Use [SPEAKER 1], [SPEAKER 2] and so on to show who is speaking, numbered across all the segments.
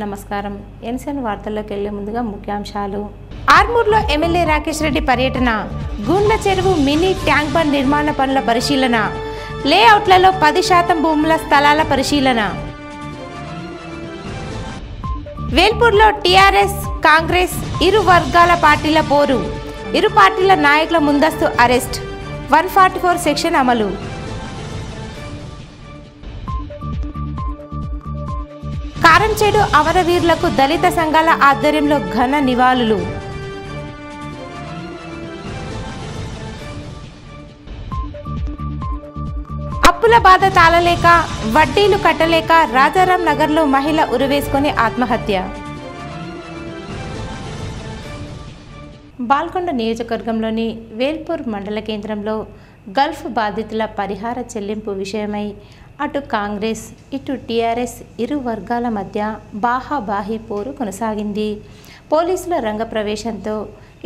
[SPEAKER 1] నమస్కారం. ఎన్సీఎన్ వార్తల్లోకి వెళ్లే ముందుగా ముఖ్యాంశాలు. ఆర్మూర్లో ఎమ్మెల్యే రాకేష్ రెడ్డి పర్యటన, గుండ్ల చెరువు మినీ ట్యాంక్ బండ్ నిర్మాణ పనుల పరిశీలన, లేఅవుట్లలో 10% భూముల స్థలాల పరిశీలన. వేల్పూర్లో టీఆర్ఎస్ కాంగ్రెస్ ఇరు వర్గాల పార్టీల పోరు, ఇరు పార్టీల నాయకుల ముందస్తు అరెస్ట్, 144 సెక్షన్ అమలు. కారంచేడు అమరవీరులకు దళిత సంఘాల ఆధ్వర్యంలో ఘన నివాళులు. అప్పుల బాధ తాళలేక, వడ్డీలు కట్టలేక రాజారాం నగర్లో మహిళ ఉరివేసుకొని ఆత్మహత్య. బాల్కొండ నియోజకవర్గంలోని వేల్పూర్ మండల కేంద్రంలో గల్ఫ్ బాధితుల పరిహార చెల్లింపు విషయమై అటు కాంగ్రెస్ ఇటు టీఆర్ఎస్ ఇరు వర్గాల మధ్య బాహాబాహీ పోరు కొనసాగింది. పోలీసుల రంగప్రవేశంతో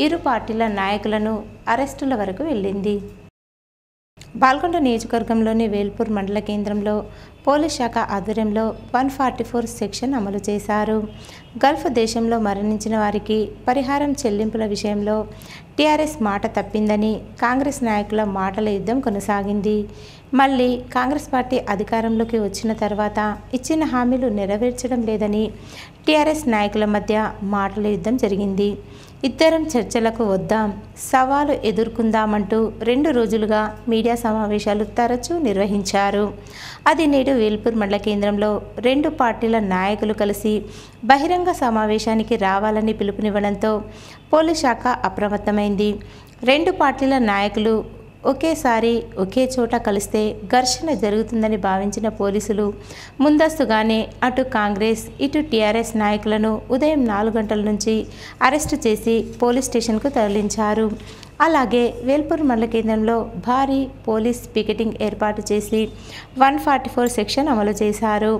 [SPEAKER 1] ఇరు పార్టీల నాయకులను అరెస్టుల వరకు వెళ్ళింది. బాల్కొండ నియోజకవర్గంలోని వేల్పూర్ మండల కేంద్రంలో పోలీస్ శాఖ ఆధ్వర్యంలో 144 సెక్షన్ అమలు చేశారు. గల్ఫ్ దేశంలో మరణించిన వారికి పరిహారం చెల్లింపుల విషయంలో టీఆర్ఎస్ మాట తప్పిందని కాంగ్రెస్ నాయకుల మాటల యుద్ధం కొనసాగింది. మళ్ళీ కాంగ్రెస్ పార్టీ అధికారంలోకి వచ్చిన తర్వాత ఇచ్చిన హామీలు నెరవేర్చడం లేదని టీఆర్ఎస్ నాయకుల మధ్య మాటల యుద్ధం జరిగింది. ఇద్దరం చర్చలకు వద్దాం, సవాలు ఎదుర్కొందామంటూ 2 రోజులుగా మీడియా సమావేశాలు తరచూ నిర్వహించారు. అది నేడు వేల్పూర్ మండల కేంద్రంలో 2 పార్టీల నాయకులు కలిసి బహిరంగ సమావేశానికి రావాలని పిలుపునివ్వడంతో పోలీస్ శాఖ అప్రమత్తమైంది. 2 పార్టీల నాయకులు ఒకేసారి ఒకే చోట కలిస్తే ఘర్షణ జరుగుతుందని భావించిన పోలీసులు ముందస్తుగానే అటు కాంగ్రెస్ ఇటు టీఆర్ఎస్ నాయకులను ఉదయం 4 గంటల నుంచి అరెస్టు చేసి పోలీస్ స్టేషన్కు తరలించారు. అలాగే వేల్పూర్ మండల కేంద్రంలో భారీ పోలీస్ పికెటింగ్ ఏర్పాటు చేసి 144 సెక్షన్ అమలు చేశారు.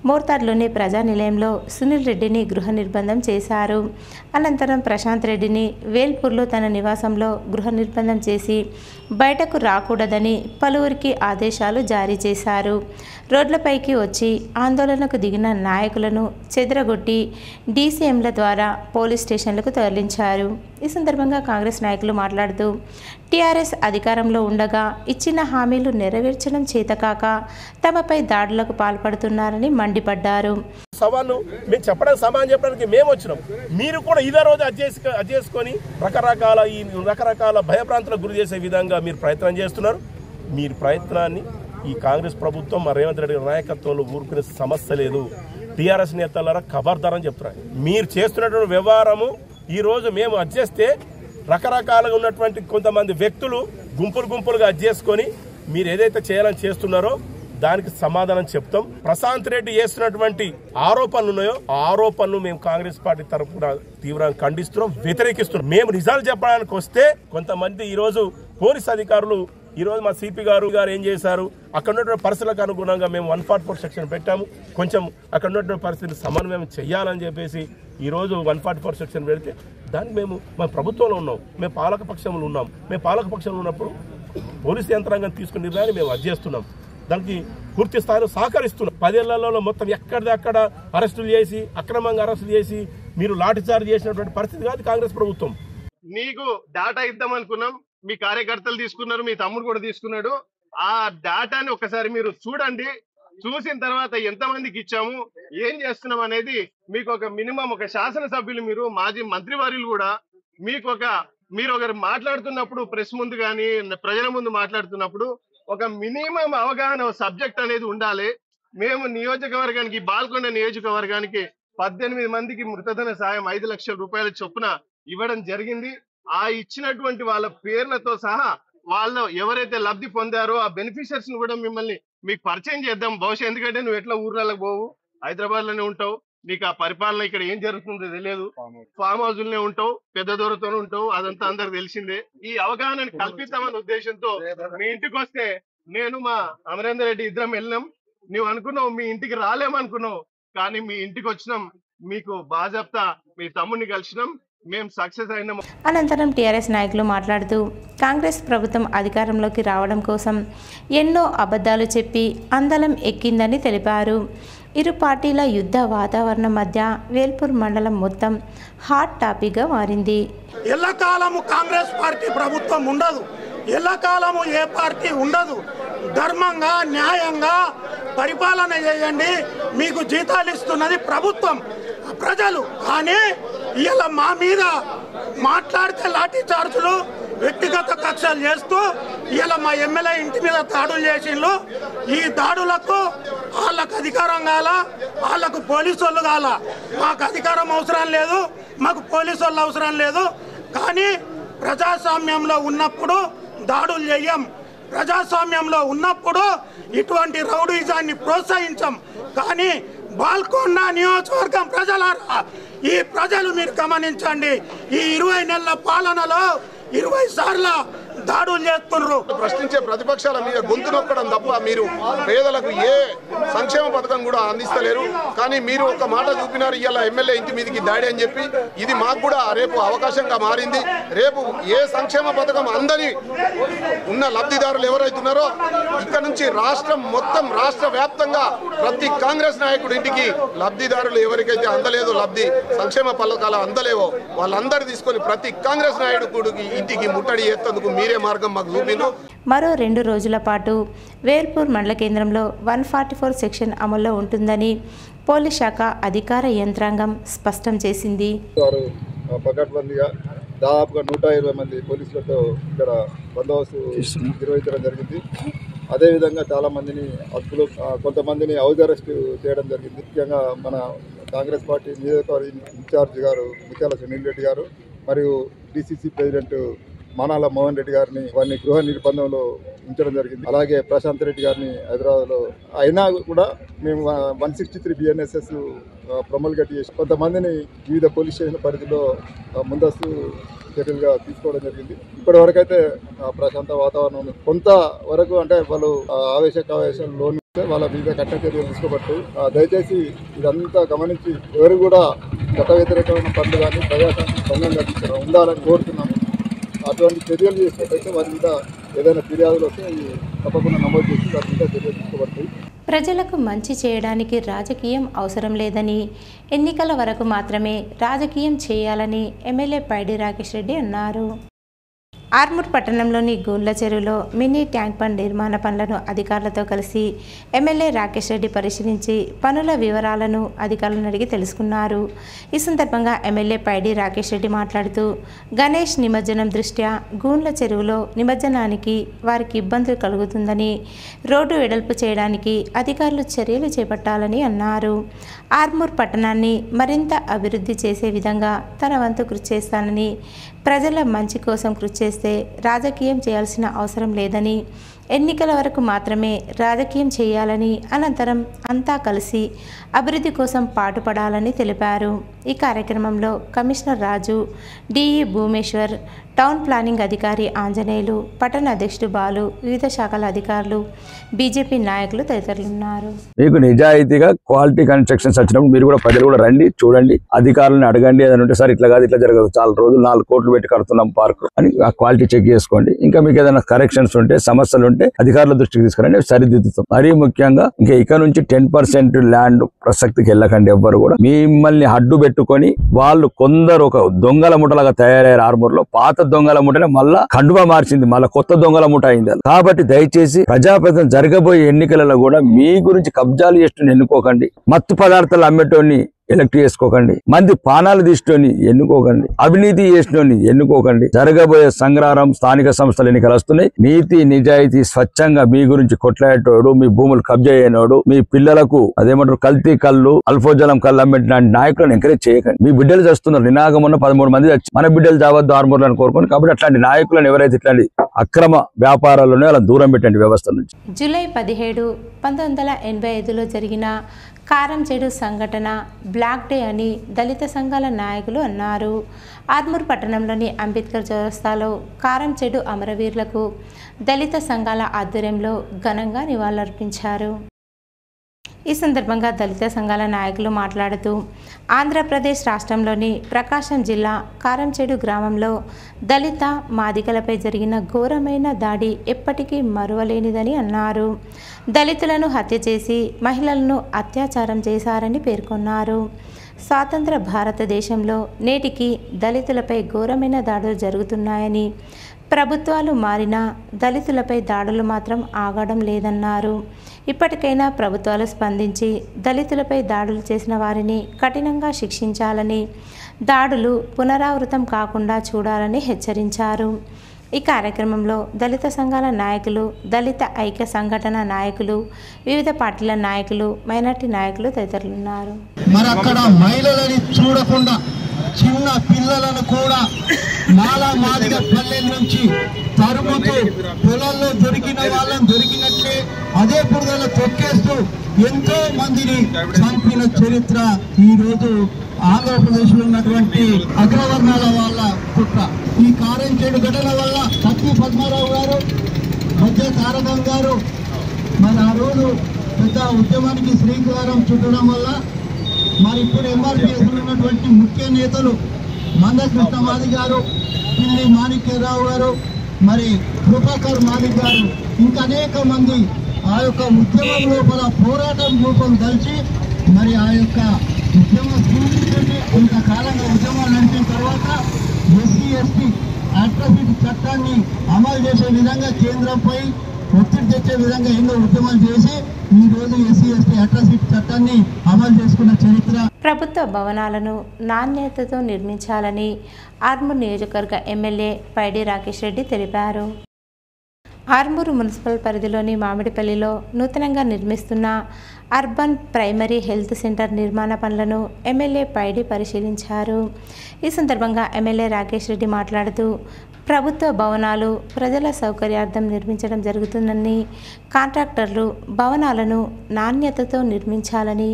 [SPEAKER 1] మోర్తాడ్లోని ప్రజానిలయంలో సునీల్ రెడ్డిని గృహ నిర్బంధం చేశారు. అనంతరం ప్రశాంత్ రెడ్డిని వేల్పూర్లో తన నివాసంలో గృహ నిర్బంధం చేసి బయటకు రాకూడదని పలువురికి ఆదేశాలు జారీ చేశారు. రోడ్లపైకి వచ్చి ఆందోళనకు దిగిన నాయకులను చెదరగొట్టి డీసీఎంల ద్వారా పోలీస్ స్టేషన్లకు తరలించారు. ఈ సందర్భంగా కాంగ్రెస్ నాయకులు మాట్లాడుతూ టీఆర్ఎస్ అధికారంలో ఉండగా ఇచ్చిన హామీలు నెరవేర్చడం చేతకాక తమపై దాడులకు పాల్పడుతున్నారని మండిపడ్డారు.
[SPEAKER 2] సవాళ్ళు మేము చెప్పడానికి సమాధానం చెప్పడానికి మేము వచ్చినాం. మీరు కూడా ఇదే రోజు అడ్జేసుకొని రకరకాల భయభ్రాంతులకు గురి చేసే విధంగా మీరు ప్రయత్నం చేస్తున్నారు. మీరు ప్రయత్నాన్ని ఈ కాంగ్రెస్ ప్రభుత్వం మా రేవంత్ రెడ్డి గారి నాయకత్వంలో ఊరుకునే సమస్య లేదు. టీఆర్ఎస్ నేతల ఖబర్దారని చెప్తున్నారు. మీరు చేస్తున్నటువంటి వ్యవహారము ఈరోజు మేము అడ్జేస్తే రకరకాలుగా ఉన్నటువంటి కొంతమంది వ్యక్తులు గుంపులుగా అడ్జేసుకొని మీరు ఏదైతే చేయాలని చేస్తున్నారో దానికి సమాధానం చెప్తాం. ప్రశాంత్ రెడ్డి చేస్తున్నటువంటి ఆరోపణలు ఉన్నాయో ఆ ఆరోపణలు మేము కాంగ్రెస్ పార్టీ తరఫున తీవ్రంగా ఖండిస్తున్నాం, వ్యతిరేకిస్తున్నాం. మేము నిజాలు చెప్పడానికి వస్తే కొంతమంది ఈరోజు పోలీస్ అధికారులు ఈరోజు మా సిపి గారు ఏం చేశారు, అక్కడ ఉన్నటువంటి పరిస్థితులకు అనుగుణంగా మేము 144 సెక్షన్ పెట్టాము. కొంచెం అక్కడ ఉన్నటువంటి పరిస్థితిని సమన్వయం చేయాలని చెప్పేసి ఈరోజు 144 సెక్షన్ పెడితే దానికి మేము మా ప్రభుత్వంలో ఉన్నాం, మేము పాలకపక్షంలో ఉన్నాం. మేము పాలకపక్షంలో ఉన్నప్పుడు పోలీసు యంత్రాంగం తీసుకున్న నిర్ణయాన్ని మేము అడ్జేస్తున్నాం. దానికి పూర్తి స్థాయిలో సహకరిస్తున్నాం. 10 ఏళ్లలో మొత్తం ఎక్కడిదక్కడ అరెస్టులు చేసి అక్రమంగా అరెస్టులు చేసి మీరు లాఠీచార్జ్ చేసినటువంటి పరిస్థితి కాదు కాంగ్రెస్ ప్రభుత్వం.
[SPEAKER 3] నీకు డాటా ఇద్దాం అనుకున్నాం, మీ కార్యకర్తలు తీసుకున్నారు, మీ తమ్ముడు కూడా తీసుకున్నాడు. ఆ డాటాని ఒకసారి మీరు చూడండి. చూసిన తర్వాత ఎంతమందికి ఇచ్చాము, ఏం చేస్తున్నాం అనేది మీకు ఒక మినిమం ఒక శాసనసభ్యులు మీరు మాజీ మంత్రివర్యులు కూడా మీరు ఒకరు మాట్లాడుతున్నప్పుడు ప్రెస్ ముందు కానీ ప్రజల ముందు మాట్లాడుతున్నప్పుడు ఒక మినిమం అవగాహన సబ్జెక్ట్ అనేది ఉండాలి. మేము నియోజకవర్గానికి బాల్కొండ నియోజకవర్గానికి 18 మందికి మృతధన సాయం 5 లక్షల రూపాయల చొప్పున ఇవ్వడం జరిగింది. ఆ ఇచ్చినటువంటి వాళ్ళ పేర్లతో సహా వాళ్ళు ఎవరైతే లబ్ధి పొందారో ఆ బెనిఫిషియర్స్ ను కూడా మీకు పరిచయం చేద్దాం. బహుశా ఎందుకంటే నువ్వు ఎట్లా ఊర్లకు పోవు, హైదరాబాద్ లోనే ఉంటావు, నీకు ఆ పరిపాలన ఇక్కడ ఏం జరుగుతుందో తెలియదు, ఫామ్ హౌస్ లోనే ఉంటావు, పెద్ద దూరతోనే ఉంటావు, అదంతా అందరికి తెలిసిందే. ఈ అవగాహనని కల్పిస్తామన్న ఉద్దేశంతో మీ ఇంటికి వస్తే నేను మా అమరేందర్ రెడ్డి ఇద్దరం వెళ్ళినాం. నువ్వు అనుకున్నావు మీ ఇంటికి రాలేమనుకున్నావు, కానీ మీ ఇంటికి వచ్చినాం. మీకు బాజాప్తా మీ తమ్ముడిని కలిసినాం. మేము సక్సెస్ అయినాము.
[SPEAKER 1] అనంతరం టీఆర్ఎస్ నాయకులు మాట్లాడుతూ కాంగ్రెస్ ప్రభుత్వం అధికారంలోకి రావడం కోసం ఎన్నో అబద్ధాలు చెప్పి అందలం ఎక్కిందని తెలిపారు. ఇరు పార్టీల యుద్ధ వాతావరణం మధ్య వేల్పూర్ మండలం మొత్తం హాట్ టాపిక్గా మారింది.
[SPEAKER 4] ఎల్లకాలము కాంగ్రెస్ పార్టీ ప్రభుత్వం ఉండదు, ఎల్లకాలము ఏ పార్టీ ఉండదు. ధర్మంగా న్యాయంగా పరిపాలన చేయండి, మీకు జీతాలు ఇస్తున్నది ప్రభుత్వం, ప్రజలు. కానీ ఇలా మా మీద మాట్లాడితే లాఠీ చార్జులు, వ్యక్తిగత కక్షలు చేస్తూ ఇలా మా ఎమ్మెల్యే ఇంటి మీద దాడులు చేసిండ్రు. ఈ దాడులకు వాళ్ళకు అధికారం కాల, వాళ్ళకు పోలీసు వాళ్ళు కాల. మాకు అధికారం అవసరం లేదు, మాకు పోలీసు వాళ్ళు అవసరం లేదు. కానీ ప్రజాస్వామ్యంలో ఉన్నప్పుడు దాడులు చేయం, ప్రజాస్వామ్యంలో ఉన్నప్పుడు ఇటువంటి రౌడీజాన్ని ప్రోత్సహించం. కానీ బాల్కొండ నియోజకవర్గం ప్రజలారా, ఈ ప్రజలు మీరు గమనించండి, ఈ 20 నెలల పాలనలో 20 సార్లు దాడులు చేస్తున్నారు.
[SPEAKER 5] ప్రశ్నించే ప్రతిపక్షాల మీద గొంతు నొక్కడం తప్ప మీరు పేదలకు ఏ సంక్షేమ పథకం కూడా అందిస్తలేరు. కానీ మీరు ఒక మాట చూపినారు, ఇవాళ ఎమ్మెల్యే ఇంటి మీదకి దాడి అని చెప్పి. ఇది మాకు కూడా రేపు అవకాశంగా మారింది. రేపు ఏ సంక్షేమ పథకం అందని ఉన్న లబ్ధిదారులు ఎవరైతున్నారో ఇక్కడ నుంచి రాష్ట్రం మొత్తం రాష్ట్ర వ్యాప్తంగా ప్రతి కాంగ్రెస్ నాయకుడి ఇంటికి లబ్ధిదారులు ఎవరికైతే అందలేదో, సంక్షేమ పథకాలు అందలేవో వాళ్ళందరూ తీసుకొని ప్రతి కాంగ్రెస్ నాయకుడికి ఇంటికి ముట్టడి చేసేందుకు మీరే మార్గం మాకు చూపించు.
[SPEAKER 1] మరో 2 రోజుల పాటు వేల్పూర్ మండల కేంద్రంలో 144 సెక్షన్ అమల్లో ఉంటుందని పోలీస్ శాఖ అధికార యంత్రాంగం స్పష్టం చేసింది.
[SPEAKER 6] పకడ్బందీగా దాదాపుగా 120 మంది పోలీసులతో ఇక్కడ బందోబస్తు నిర్వహించడం జరిగింది. అదేవిధంగా చాలామందిని అదుపులో, కొంతమందిని హౌస్ అరెస్ట్ చేయడం జరిగింది. ముఖ్యంగా మన కాంగ్రెస్ పార్టీ నియోజకవర్గ ఇన్ఛార్జ్ గారు ముత్యాల సునీల్ రెడ్డి గారు మరియు డిసిసి ప్రెసిడెంట్ మానాల మోహన్ రెడ్డి గారిని వారిని గృహ నిర్బంధంలో ఉంచడం జరిగింది. అలాగే ప్రశాంత్ రెడ్డి గారిని హైదరాబాద్లో. అయినా కూడా మేము 163 BNSS ప్రొమల్గేట్ చేసి కొంతమందిని వివిధ పోలీస్ స్టేషన్ పరిధిలో ముందస్తు చర్యలుగా తీసుకోవడం జరిగింది. ఇప్పటి వరకు అయితే ప్రశాంత వాతావరణం ఉంది. కొంత వరకు అంటే వాళ్ళు ఆవేశాలు లోన్ వాళ్ళ మీద కఠిన చర్యలు తీసుకోబట్టు దయచేసి ఇదంతా గమనించి ఎవరు కూడా చట్ట వ్యతిరేకమైన పనులు కానీ ప్రజాస్వామ్యం భంగంగా ఉండాలని కోరుతున్నాము. అటువంటి చర్యలు చేసినట్టయితే వారి మీద ఏదైనా ఫిర్యాదులు వస్తే తప్పకుండా నమోదు చేసి వారి మీద చర్యలు తీసుకోబడతాయి.
[SPEAKER 1] ప్రజలకు మంచి చేయడానికి రాజకీయం అవసరం లేదని, ఎన్నికల వరకు మాత్రమే రాజకీయం చేయాలని ఎమ్మెల్యే పైడి రాకేష్ రెడ్డి అన్నారు. ఆర్మూర్ పట్టణంలోని గూండ్ల చెరువులో మినీ ట్యాంక్ బండ్ నిర్మాణ పనులను అధికారులతో కలిసి ఎమ్మెల్యే రాకేష్ రెడ్డి పరిశీలించి పనుల వివరాలను అధికారులను అడిగి తెలుసుకున్నారు. ఈ సందర్భంగా ఎమ్మెల్యే పైడి రాకేష్ రెడ్డి మాట్లాడుతూ గణేష్ నిమజ్జనం దృష్ట్యా గూండ్ల చెరువులో నిమజ్జనానికి వారికి ఇబ్బందులు కలుగుతుందని రోడ్డు వెడల్పు చేయడానికి అధికారులు చర్యలు చేపట్టాలని అన్నారు. ఆర్మూర్ పట్టణాన్ని మరింత అభివృద్ధి చేసే విధంగా తన వంతు కృషి చేస్తానని, ప్రజల మంచి కోసం కృషి చేస్తే రాజకీయం చేయాల్సిన అవసరం లేదని, ఎన్నికల వరకు మాత్రమే రాజకీయం చేయాలని, అనంతరం అంతా కలిసి అభివృద్ధి కోసం పాటుపడాలని తెలిపారు. ఈ కార్యక్రమంలో కమిషనర్ రాజు, డిఈ భూమేశ్వర్, టౌన్ ప్లానింగ్ అధికారి ఆంజనేయులు, పట్టణ అధ్యక్షుడు బాలు, వివిధ శాఖల అధికారులు, బీజేపీ నాయకులు తదితరులు ఉన్నారు. మీకు
[SPEAKER 7] నిజాయితీగా క్వాలిటీ కన్స్ట్రక్షన్స్ వచ్చినప్పుడు మీరు కూడా ప్రజలు కూడా రండి, చూడండి, అధికారులను అడగండి. ఏదైనా ఉంటే సార్ ఇట్లా కాదు ఇట్లా జరగదు, చాలా రోజులు 4 కోట్లు పెట్టి కడుతున్నాం పార్క్ అని ఆ క్వాలిటీ చెక్ చేసుకోండి. ఇంకా మీకు ఏదైనా కరెక్షన్స్ ఉంటే, సమస్యలు ఉంటే అధికారుల దృష్టికి తీసుకురండి, సరిదిద్దుతాం. మరీ ముఖ్యంగా ఇంకా ఇక్కడ నుంచి 10% ల్యాండ్ ప్రసక్తికి వెళ్ళకండి. ఎవ్వరు కూడా మిమ్మల్ని అడ్డు పెట్టుకొని వాళ్ళు కొందరు ఒక దొంగల ముఠలాగా తయారయ్యారు. ఆర్మూర్లో పాత దొంగల ముఠనే మళ్ళా కండువా మార్చింది, మళ్ళా కొత్త దొంగల ముఠ అయింది. కాబట్టి దయచేసి ప్రజాప్రతినిధులు జరగబోయే ఎన్నికలలో కూడా మీ గురించి కబ్జాలు చేస్తుని ఎన్నుకోకండి, మత్తు పదార్థాలు అమ్మేటోని ఎలక్ట్ చేసుకోకండి, మంది పానాలు తీసుకోని ఎన్నుకోకండి, అవినీతి చేసినోని ఎన్నుకోకండి. జరగబోయే సంగ్రామం స్థానిక సంస్థల ఎన్నికలు వస్తున్నాయి. నీతి నిజాయితీ స్వచ్ఛంగా మీ గురించి కొట్లాడేటోడు, మీ భూములు కబ్జా అయినోడు, మీ పిల్లలకు అదేమంటారు కల్తీ కళ్ళు, అల్ఫోజలం కళ్ళు అమ్మేట నాయకులను ఎంకరేజ్ చేయకండి. మీ బిడ్డలు చేస్తున్నారు. నినాగం ఉన్న 13 మంది వచ్చి మన బిడ్డలు చావద్దు ఆర్మూర్లను కోరుకోండి. కాబట్టి అట్లాంటి నాయకులను ఎవరైతే ఇట్లాంటి అక్రమ వ్యాపారాలను అలా దూరం పెట్టండి వ్యవస్థ నుంచి.
[SPEAKER 1] జూలై 17, 1985లో జరిగిన కారంచేడు సంఘటన బ్లాక్ డే అని దళిత సంఘాల నాయకులు అన్నారు. ఆర్మూర్ పట్టణంలోని అంబేద్కర్ చౌరస్తాలో కారంచేడు అమరవీరులకు దళిత సంఘాల ఆధ్వర్యంలో ఘనంగా నివాళులర్పించారు. ఈ సందర్భంగా దళిత సంఘాల నాయకులు మాట్లాడుతూ ఆంధ్రప్రదేశ్ రాష్ట్రంలోని ప్రకాశం జిల్లా కారంచేడు గ్రామంలో దళిత మాదిగలపై జరిగిన ఘోరమైన దాడి ఎప్పటికీ మరువలేనిదని అన్నారు. దళితులను హత్య చేసి మహిళలను అత్యాచారం చేశారని పేర్కొన్నారు. స్వాతంత్ర భారతదేశంలో నేటికి దళితులపై ఘోరమైన దాడులు జరుగుతున్నాయని, ప్రభుత్వాలు మారినా దళితులపై దాడులు మాత్రం ఆగడం లేదన్నారు. ఇప్పటికైనా ప్రభుత్వాలు స్పందించి దళితులపై దాడులు చేసిన వారిని కఠినంగా శిక్షించాలని, దాడులు పునరావృతం కాకుండా చూడాలని హెచ్చరించారు. ఈ కార్యక్రమంలో దళిత సంఘాల నాయకులు, దళిత ఐక్య సంఘటన నాయకులు, వివిధ పార్టీల నాయకులు, మైనార్టీ నాయకులు తదితరులున్నారు.
[SPEAKER 8] మరి అక్కడ మహిళలని చూడకుండా చిన్న పిల్లలను కూడా మాలా మాదిగ పల్లెల నుంచి తరుముతూ పొలాల్లో దొరికిన వాళ్ళని దొరికినట్లే అదే బురదలో తొక్కేస్తూ ఎంతో మందిని చంపిన చరిత్ర ఈరోజు ఆంధ్రప్రదేశ్లో ఉన్నటువంటి అగ్రవర్ణాల వాళ్ళ కుట్ర. ఈ కారంచేడు ఘటన వల్ల కత్తి పద్మారావు గారు, మధ్య తారకం గారు మరి ఆ రోజు పెద్ద ఉద్యమానికి శ్రీకారం చుట్టడం వల్ల మరి ఇప్పుడు ఎంఆర్పీఎస్ ఉన్నటువంటి ముఖ్య నేతలు మందకృష్ణ మాదిగ గారు, పిల్లి మాణిక్యరావు గారు, మరి కృపాకర్ మాదిగ గారు, ఇంకా అనేక మంది ఆ యొక్క ఉద్యమం లోపల పోరాటం రూపం దాల్చి మరి ఆ యొక్క ఉద్యమ స్ఫూర్తితోటి కొంతకాలంగా ఉద్యమాలు నడిపిన తర్వాత ఎస్సీ ఎస్టీ అట్రాసిటీ చట్టాన్ని అమలు చేసే విధంగా కేంద్రంపై ఒత్తిడి తెచ్చే విధంగా ఎన్నో ఉద్యమాలు చేసి ఈ రోజు ఎస్సీ ఎస్టీ అట్రాసిటీ చట్టాన్ని అమలు చేసుకున్న చరిత్ర.
[SPEAKER 1] ప్రభుత్వ భవనాలను నాణ్యతతో నిర్మించాలని ఆర్మూర్ నియోజకవర్గ ఎమ్మెల్యే పైడి రాకేష్ రెడ్డి తెలిపారు. ఆర్మూరు మున్సిపల్ పరిధిలోని మామిడిపల్లిలో నూతనంగా నిర్మిస్తున్న అర్బన్ ప్రైమరీ హెల్త్ సెంటర్ నిర్మాణ పనులను ఎమ్మెల్యే పైడి పరిశీలించారు. ఈ సందర్భంగా ఎమ్మెల్యే రాకేష్ రెడ్డి మాట్లాడుతూ ప్రభుత్వ భవనాలు ప్రజల సౌకర్యార్థం నిర్మించడం జరుగుతుందని, కాంట్రాక్టర్లు భవనాలను నాణ్యతతో నిర్మించాలని,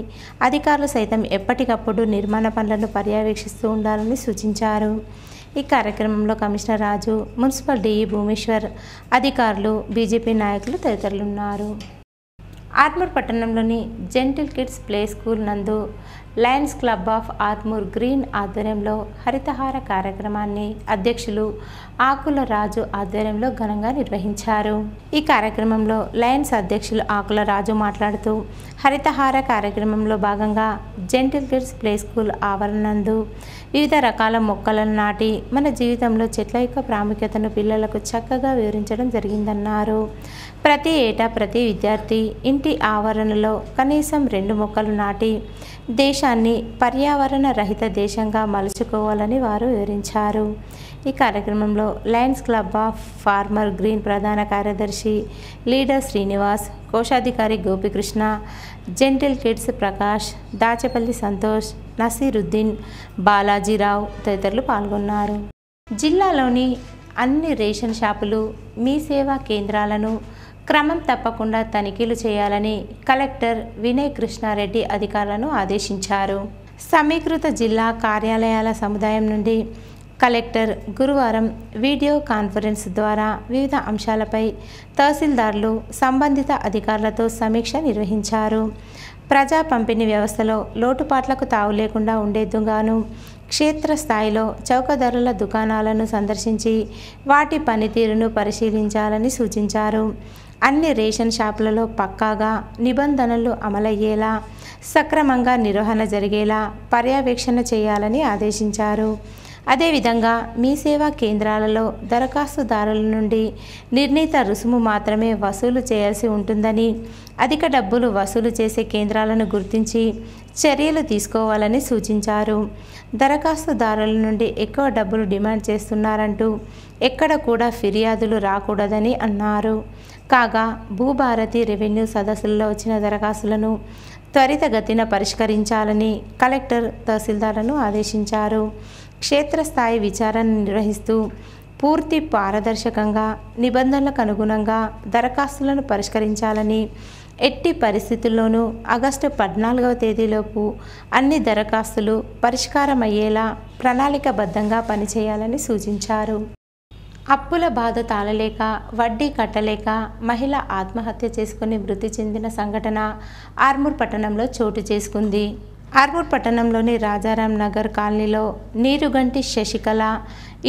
[SPEAKER 1] అధికారులు సైతం ఎప్పటికప్పుడు నిర్మాణ పనులను పర్యవేక్షిస్తూ ఉండాలని సూచించారు. ఈ కార్యక్రమంలో కమిషనర్ రాజు, మున్సిపల్ డిఈ భూమేశ్వర్, అధికారులు, బీజేపీ నాయకులు తదితరులున్నారు. ఆర్మూర్ పట్టణంలోని జెంటిల్ కిడ్స్ ప్లే స్కూల్ నందు Lions club of Armoor green ఆధ్వర్యంలో హరితహార కార్యక్రమాన్ని అధ్యక్షులు ఆకుల రాజు ఆధ్వర్యంలో ఘనంగా నిర్వహించారు. ఈ కార్యక్రమంలో లయన్స్ అధ్యక్షులు ఆకుల రాజు మాట్లాడుతూ హరితహార కార్యక్రమంలో భాగంగా జెంటిల్ కిడ్స్ ప్లే స్కూల్ ఆవరణందు వివిధ రకాల మొక్కలను నాటి మన జీవితంలో చెట్ల యొక్క ప్రాముఖ్యతను పిల్లలకు చక్కగా వివరించడం జరిగిందన్నారు. ప్రతి ఏటా ప్రతి విద్యార్థి ఇంటి ఆవరణలో కనీసం 2 మొక్కలు నాటి దేశాన్ని పర్యావరణ రహిత దేశంగా మలుచుకోవాలని వారు వివరించారు. ఈ కార్యక్రమంలో lions club of farmer green ప్రధాన కార్యదర్శి లీడర్ శ్రీనివాస్, కోశాధికారి గోపికృష్ణ, జెంటిల్ కిడ్స్ ప్రకాష్, దాచేపల్లి సంతోష్, నసీరుద్దీన్, బాలాజీరావు తదితరులు పాల్గొన్నారు. జిల్లాలోని అన్ని రేషన్ షాపులు, మీ సేవా కేంద్రాలను క్రమం తప్పకుండా తనిఖీలు చేయాలని కలెక్టర్ వినయ్ కృష్ణారెడ్డి అధికారులను ఆదేశించారు. సమీకృత జిల్లా కార్యాలయాల సముదాయం నుండి కలెక్టర్ గురువారం వీడియో కాన్ఫరెన్స్ ద్వారా వివిధ అంశాలపై తహసీల్దార్లు, సంబంధిత అధికారులతో సమీక్ష నిర్వహించారు. ప్రజా పంపిణీ వ్యవస్థలో లోటుపాట్లకు తావు లేకుండా ఉండేందుకు క్షేత్రస్థాయిలో చౌకధరల దుకాణాలను సందర్శించి వాటి పనితీరును పరిశీలించాలని సూచించారు. అన్ని రేషన్ షాపులలో పక్కాగా నిబంధనలు అమలయ్యేలా, సక్రమంగా నిర్వహణ జరిగేలా పర్యవేక్షణ చేయాలని ఆదేశించారు. అదేవిధంగా మీ సేవా కేంద్రాలలో దరఖాస్తుదారుల నుండి నిర్ణీత రుసుము మాత్రమే వసూలు చేయాల్సి ఉంటుందని, అధిక డబ్బులు వసూలు చేసే కేంద్రాలను గుర్తించి చర్యలు తీసుకోవాలని సూచించారు. దరఖాస్తుదారుల నుండి ఎక్కువ డబ్బులు డిమాండ్ చేస్తున్నారంటూ ఎక్కడ కూడా ఫిర్యాదులు రాకూడదని అన్నారు. కాగా భూభారతి రెవెన్యూ సదస్సుల్లో వచ్చిన దరఖాస్తులను త్వరితగతిన పరిష్కరించాలని కలెక్టర్ తహసీల్దార్లను ఆదేశించారు. క్షేత్రస్థాయి విచారణ నిర్వహిస్తూ పూర్తి పారదర్శకంగా నిబంధనలకు అనుగుణంగా దరఖాస్తులను పరిష్కరించాలని, ఎట్టి పరిస్థితుల్లోనూ ఆగస్టు 14వ తేదీలోపు అన్ని దరఖాస్తులు పరిష్కారమయ్యేలా ప్రణాళికబద్ధంగా పనిచేయాలని సూచించారు. అప్పుల బాధ తాళలేక వడ్డీ కట్టలేక మహిళ ఆత్మహత్య చేసుకుని మృతి చెందిన సంఘటన ఆర్మూర్ పట్టణంలో చోటు చేసుకుంది. ఆర్మూర్ పట్టణంలోని రాజారాం నగర్ కాలనీలో నీరుగంటి శశికళ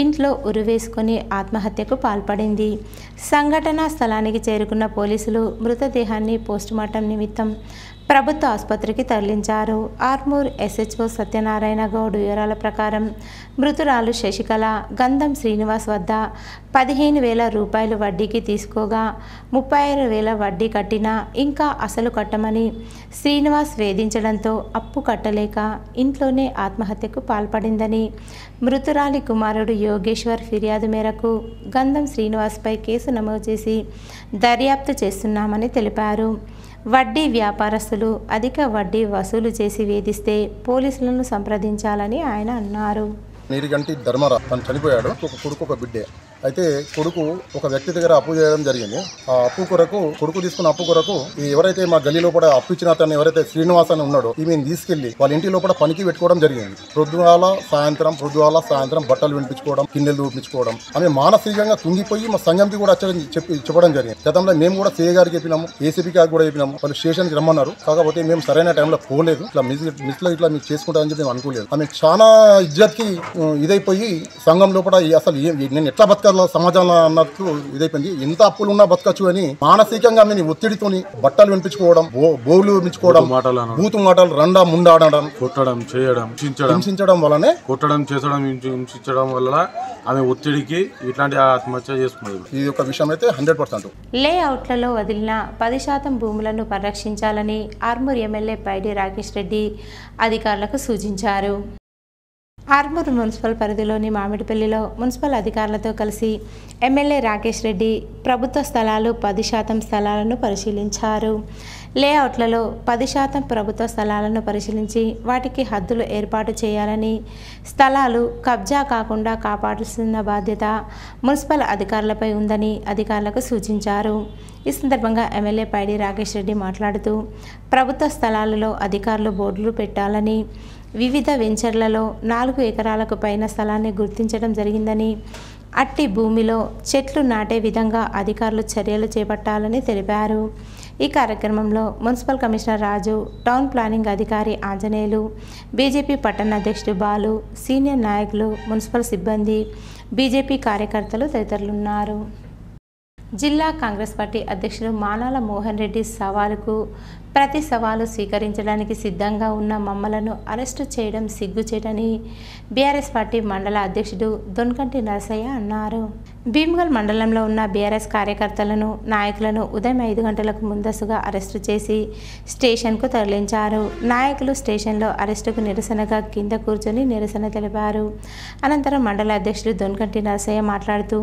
[SPEAKER 1] ఇంట్లో ఉరివేసుకొని ఆత్మహత్యకు పాల్పడింది. సంఘటనా స్థలానికి చేరుకున్న పోలీసులు మృతదేహాన్ని పోస్టుమార్టం నిమిత్తం ప్రభుత్వ ఆసుపత్రికి తరలించారు. ఆర్మూర్ SHO సత్యనారాయణ గౌడ్ వివరాల ప్రకారం మృతురాలు శశికళ గంధం శ్రీనివాస్ వద్ద 15,000 రూపాయలు వడ్డీకి తీసుకోగా 36,000 వడ్డీ కట్టినా ఇంకా అసలు కట్టమని శ్రీనివాస్ వేధించడంతో అప్పు కట్టలేక ఇంట్లోనే ఆత్మహత్యకు పాల్పడిందని మృతురాలి కుమారుడు యోగేశ్వర్ ఫిర్యాదు మేరకు గంధం శ్రీనివాస్పై కేసు నమోదు చేసి దర్యాప్తు చేస్తున్నామని తెలిపారు. వడ్డీ వ్యాపారస్తులు అధిక వడ్డీ వసూలు చేసి వేధిస్తే పోలీసులను సంప్రదించాలని ఆయన అన్నారు.
[SPEAKER 9] నీరుగంటి ధర్మరా తను చనిపోయాడు. ఒక కొడుకు ఒక బిడ్డే. అయితే కొడుకు ఒక వ్యక్తి దగ్గర అప్పు చేయడం జరిగింది. ఆ అప్పు కొరకు కొడుకు తీసుకున్న అప్పు కొరకు ఎవరైతే మా గల్లీ లోపల అప్పు ఇచ్చిన అతను ఎవరైతే శ్రీనివాస్ అని ఉన్నాడో ఈమెను తీసుకెళ్లి వాళ్ళ ఇంటి లోపల పనికి పెట్టుకోవడం జరిగింది. పొద్దుగాల సాయంత్రం బట్టలు వినిపించుకోవడం, కిన్నెలు చూపించుకోవడం. ఆమె మానసికంగా కుంగిపోయి మా సంఘంకి కూడా చెప్పడం జరిగింది. గతంలో మేము కూడా సిఐ గారికి చెప్పినాము, ఏసీపీ గారికి కూడా చెప్పినాము. వాళ్ళు స్టేషన్కి రమ్మన్నారు. కాకపోతే మేము సరైన టైంలో పోలేదు. ఇట్లా మిస్లో ఇట్లా మీకు చేసుకుంటామని చెప్పి మేము అనుకోలేదు. ఆమె చాలా ఇజ్జత్కి ఇదైపోయి సంఘం లోపల అసలు నేను ఎట్లా బతకాలి సమాజంలో అన్నట్టు ఇదైపోయింది. ఎంత అప్పులు ఉన్నా బతకచ్చు అని మానసికంగా ఆమె ఒత్తిడితోని బట్టలు వినిపించుకోవడం, బోవులు వినిపించుకోవడం, బూతు మాటలు రండా ముండాడడం,
[SPEAKER 10] కొట్టడం, చేయడం,
[SPEAKER 9] హింసించడం వల్లనే
[SPEAKER 10] హింసించడం వల్ల ఆమె ఒత్తిడికి ఇట్లాంటి ఆత్మహత్య చేసుకున్నది.
[SPEAKER 9] ఇది ఒక విషయం అయితే 100%.
[SPEAKER 1] లేఅవుట్లలో వదిలిన 10% భూములను పరిరక్షించాలని ఆర్మూర్ ఎమ్మెల్యే పైడి రాకేష్ రెడ్డి అధికారులకు సూచించారు. ఆర్మూర్ మున్సిపల్ పరిధిలోని మామిడిపల్లిలో మున్సిపల్ అధికారులతో కలిసి ఎమ్మెల్యే రాకేష్ రెడ్డి ప్రభుత్వ స్థలాలు 10% స్థలాలను పరిశీలించారు. లేఅవుట్లలో 10% ప్రభుత్వ స్థలాలను పరిశీలించి వాటికి హద్దులు ఏర్పాటు చేయాలని, స్థలాలు కబ్జా కాకుండా కాపాడాల్సిన బాధ్యత మున్సిపల్ అధికారులపై ఉందని అధికారులకు సూచించారు. ఈ సందర్భంగా ఎమ్మెల్యే పైడి రాకేష్ రెడ్డి మాట్లాడుతూ ప్రభుత్వ స్థలాలలో అధికారులు బోర్డులు పెట్టాలని, వివిధ వెంచర్లలో 4 ఎకరాలకు పైన స్థలాన్ని గుర్తించడం జరిగిందని, అట్టి భూమిలో చెట్లు నాటే విధంగా అధికారులు చర్యలు చేపట్టాలని తెలిపారు. ఈ కార్యక్రమంలో మున్సిపల్ కమిషనర్ రాజు, టౌన్ ప్లానింగ్ అధికారి ఆంజనేయులు, బీజేపీ పట్టణ అధ్యక్షుడు బాలు, సీనియర్ నాయకులు, మున్సిపల్ సిబ్బంది, బీజేపీ కార్యకర్తలు తదితరులున్నారు. జిల్లా కాంగ్రెస్ పార్టీ అధ్యక్షుడు మానాల మోహన్ రెడ్డి సవాలుకు ప్రతి సవాలు స్వీకరించడానికి సిద్ధంగా ఉన్న మమ్మలను అరెస్టు చేయడం సిగ్గుచేటని బీఆర్ఎస్ పార్టీ మండల అధ్యక్షుడు దొన్కంటి నరసయ్య అన్నారు. భీమ్గల్ మండలంలో ఉన్న బీఆర్ఎస్ కార్యకర్తలను, నాయకులను ఉదయం 5 గంటలకు ముందస్తుగా అరెస్టు చేసి స్టేషన్కు తరలించారు. నాయకులు స్టేషన్లో అరెస్టుకు నిరసనగా కింద కూర్చొని నిరసన తెలిపారు. అనంతరం మండల అధ్యక్షుడు దొన్కంటి నరసయ్య మాట్లాడుతూ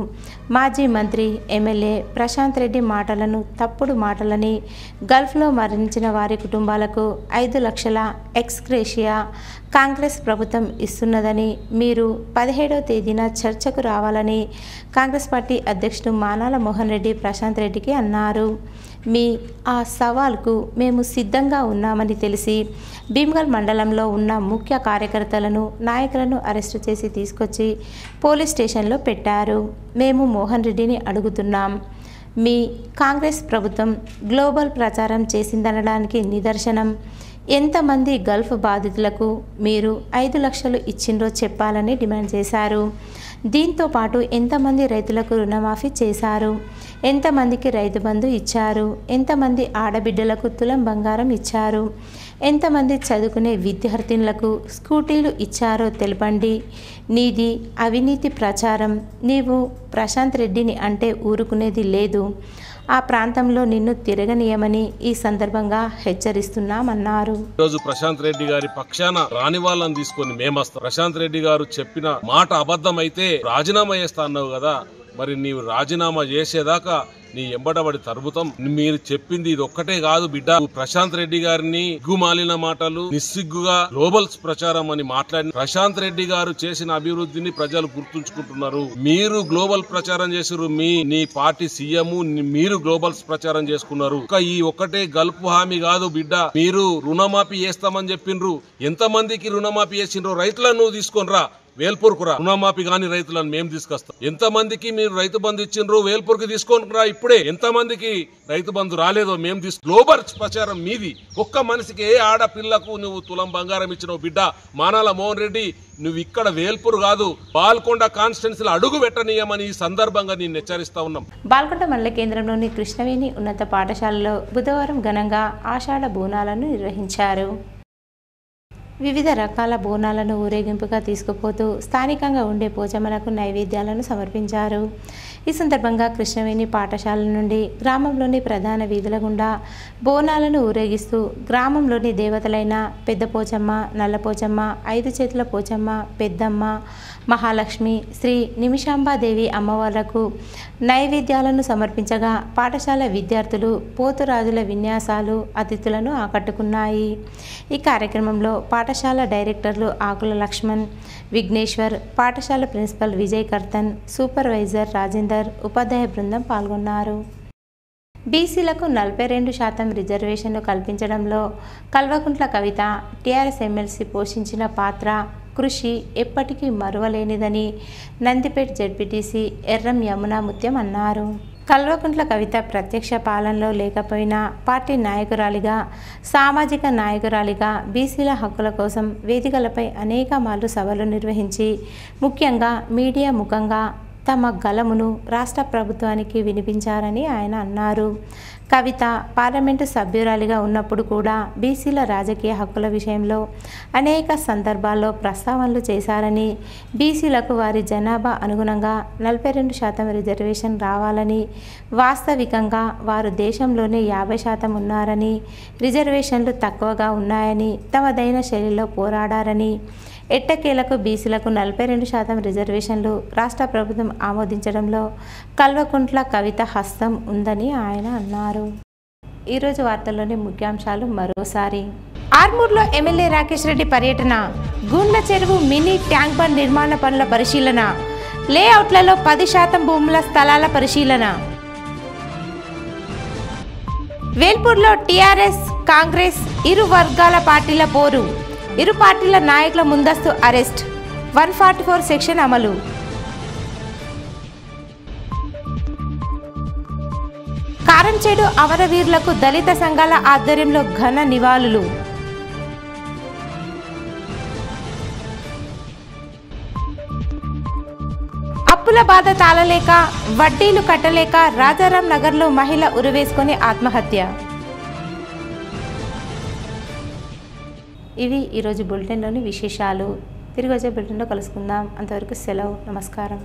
[SPEAKER 1] మాజీ మంత్రి, ఎమ్మెల్యే ప్రశాంత్ రెడ్డి మాటలను తప్పుడు మాటలని, గల్ఫ్లో మరణించిన వారి కుటుంబాలకు 5 లక్షల ఎక్స్గ్రేషియా కాంగ్రెస్ ప్రభుత్వం ఇస్తున్నదని, మీరు 17వ తేదీన చర్చకు రావాలని కాంగ్రెస్ పార్టీ అధ్యక్షుడు మానాల మోహన్ రెడ్డి ప్రశాంత్ రెడ్డికి అన్నారు. మీ ఆ సవాల్కు మేము సిద్ధంగా ఉన్నామని తెలిసి భీమ్గల్ మండలంలో ఉన్న ముఖ్య కార్యకర్తలను, నాయకులను అరెస్టు చేసి తీసుకొచ్చి పోలీస్ స్టేషన్లో పెట్టారు. మేము మోహన్ రెడ్డిని అడుగుతున్నాం, మీ కాంగ్రెస్ ప్రభుత్వం గ్లోబల్ ప్రచారం చేసిందనడానికి నిదర్శనం ఎంతమంది గల్ఫ్ బాధితులకు మీరు 5 లక్షలు ఇచ్చిండ్రో చెప్పాలని డిమాండ్ చేశారు. దీంతో పాటు ఎంతమంది రైతులకు రుణమాఫీ చేశారు, ఎంతమందికి రైతు బంధు ఇచ్చారు, ఎంతమంది ఆడబిడ్డలకు తులం బంగారం ఇచ్చారు, ఎంతమంది చదువుకునే విద్యార్థినులకు స్కూటీలు ఇచ్చారో తెలపండి. నీది అవినీతి ప్రచారం. నీవు ప్రశాంత్ రెడ్డిని అంటే ఊరుకునేది లేదు. ఆ ప్రాంతంలో నిన్ను తిరగనీయమని ఈ సందర్భంగా హెచ్చరిస్తున్నామన్నారు.
[SPEAKER 10] ఈరోజు ప్రశాంత్ రెడ్డి గారి పక్షాన రాని వాళ్ళని తీసుకొని మేమొస్తాం. ప్రశాంత్ రెడ్డి గారు చెప్పిన మాట అబద్ధం అయితే రాజీనామా చేస్తా అన్నావు కదా, మరి నీవు రాజీనామా చేసేదాకా నీ ఎంబడబడి తరుపుతాం. మీరు చెప్పింది ఇది ఒక్కటే కాదు బిడ్డ. ప్రశాంత్ రెడ్డి గారిని సిగ్గుమాలిన మాటలు, నిస్సిగ్గుగా గ్లోబల్ ప్రచారం అని మాట్లాడి ప్రశాంత్ రెడ్డి గారు చేసిన అభివృద్ధిని ప్రజలు గుర్తుంచుకుంటున్నారు. మీరు గ్లోబల్ ప్రచారం చేసారు. నీ పార్టీ సీఎం మీరు గ్లోబల్ ప్రచారం చేసుకున్నారు. ఈ ఒక్కటే గల్ఫ్ హామీ కాదు బిడ్డ. మీరు రుణమాఫీ చేస్తామని చెప్పిండ్రు. ఎంతమందికి రుణమాఫీ చేసిండ్రో రైతులను తీసుకొని రా. వేల్పూర్కు రా, రుణమాఫీ కాని రైతులను మేము తీసుకొస్తాం. ఎంతమందికి మీరు రైతు బంధు ఇచ్చిండ్రు వేల్పూర్కి తీసుకొని రా. ఇప్పుడే ఎంతమందికి రైతు బంధు రాలేదో మేము గ్లోబల్ ప్రచారం మీది. ఒక్క మనిషికి ఏ ఆడపిల్లకు నువ్వు తులం బంగారం ఇచ్చినావు బిడ్డ మానాల మోహన్ రెడ్డి, నువ్వు ఇక్కడ వేల్పూర్ కాదు బాల్కొండ కాన్స్టిట్యున్సీలో అడుగు పెట్టనీయమని ఈ సందర్భంగా నేను హెచ్చరిస్తా ఉన్నాం.
[SPEAKER 1] బాల్కొండ మండల కేంద్రంలోని కృష్ణవేణి ఉన్నత పాఠశాలలో బుధవారం ఘనంగా ఆషాఢ బోనాలను నిర్వహించారు. వివిధ రకాల బోనాలను ఊరేగింపుగా తీసుకుపోతూ స్థానికంగా ఉండే పోచమ్మలకు నైవేద్యాలను సమర్పించారు. ఈ సందర్భంగా కృష్ణవేణి పాఠశాల నుండి గ్రామంలోని ప్రధాన వీధుల గుండా బోనాలను ఊరేగిస్తూ గ్రామంలోని దేవతలైన పెద్ద పోచమ్మ, నల్ల పోచమ్మ, 5 చేతుల పోచమ్మ, పెద్దమ్మ, మహాలక్ష్మి, శ్రీ నిమిషాంబాదేవి అమ్మవార్లకు నైవేద్యాలను సమర్పించగా పాఠశాల విద్యార్థులు పోతురాజుల విన్యాసాలు అతిథులను ఆకట్టుకున్నాయి. ఈ కార్యక్రమంలో పాఠశాల డైరెక్టర్లు ఆకుల లక్ష్మణ్, విఘ్నేశ్వర్, పాఠశాల ప్రిన్సిపల్ విజయ్ కర్తన్, సూపర్వైజర్ రాజేందర్, ఉపాధ్యాయ బృందం పాల్గొన్నారు. బీసీలకు 42% రిజర్వేషన్లు కల్పించడంలో కల్వకుంట్ల కవిత, టీఆర్ఎస్ ఎమ్మెల్సీ పోషించిన పాత్ర, కృషి ఎప్పటికీ మరువలేనిదని నందిపేట జెడ్పీటీసీ ఎర్రం యమునా ముత్యం అన్నారు. కల్వకుంట్ల కవిత ప్రత్యక్ష పాలనలో లేకపోయినా పార్టీ నాయకురాలిగా, సామాజిక నాయకురాలిగా బీసీల హక్కుల కోసం వేదికలపై అనేక మార్లు సభలు నిర్వహించి ముఖ్యంగా మీడియా ముఖంగా తమ గళమును రాష్ట్ర ప్రభుత్వానికి వినిపించారని ఆయన అన్నారు. కవిత పార్లమెంటు సభ్యురాలిగా ఉన్నప్పుడు కూడా బీసీల రాజకీయ హక్కుల విషయంలో అనేక సందర్భాల్లో ప్రస్తావనలు చేశారని, బీసీలకు వారి జనాభా అనుగుణంగా 42% రిజర్వేషన్ రావాలని, వాస్తవికంగా వారు దేశంలోనే 50% ఉన్నారని, రిజర్వేషన్లు తక్కువగా ఉన్నాయని తమదైన శైలిలో పోరాడారని, ఎట్టకేలకు బీసీలకు 42% రిజర్వేషన్లు రాష్ట్ర ప్రభుత్వం ఆమోదించడంలో కల్వకుంట్ల కవిత హస్తం ఉందని ఆయన అన్నారు. ఈరోజు వార్తల్లోని ముఖ్యాంశాలు మరోసారి. ఆర్మూర్లో ఎమ్మెల్యే రాకేష్ రెడ్డి పర్యటన, గుండ్ల చెరువు మినీ ట్యాంక్ బండ్ నిర్మాణ పనుల పరిశీలన, లేఅవుట్లలో 10% భూముల స్థలాల పరిశీలన. వేల్పూర్లో టీఆర్ఎస్ కాంగ్రెస్ ఇరు వర్గాల పార్టీల పోరు, ఇరు పార్టీల నాయకుల ముందస్తు అరెస్ట్, 144 సెక్షన్ అమలు. కారంచేడు అమరవీరులకు దళిత సంఘాల ఆధ్వర్యంలో ఘన నివాళులు. అప్పుల బాధ తాళలేక, వడ్డీలు కట్టలేక రాజారాం నగర్లో మహిళ ఉరివేసుకొని ఆత్మహత్య. ఇవి ఈరోజు బులెటిన్లోని విశేషాలు. తిరిగి వచ్చే బులెటిన్లో కలుసుకుందాం. అంతవరకు సెలవు. నమస్కారం.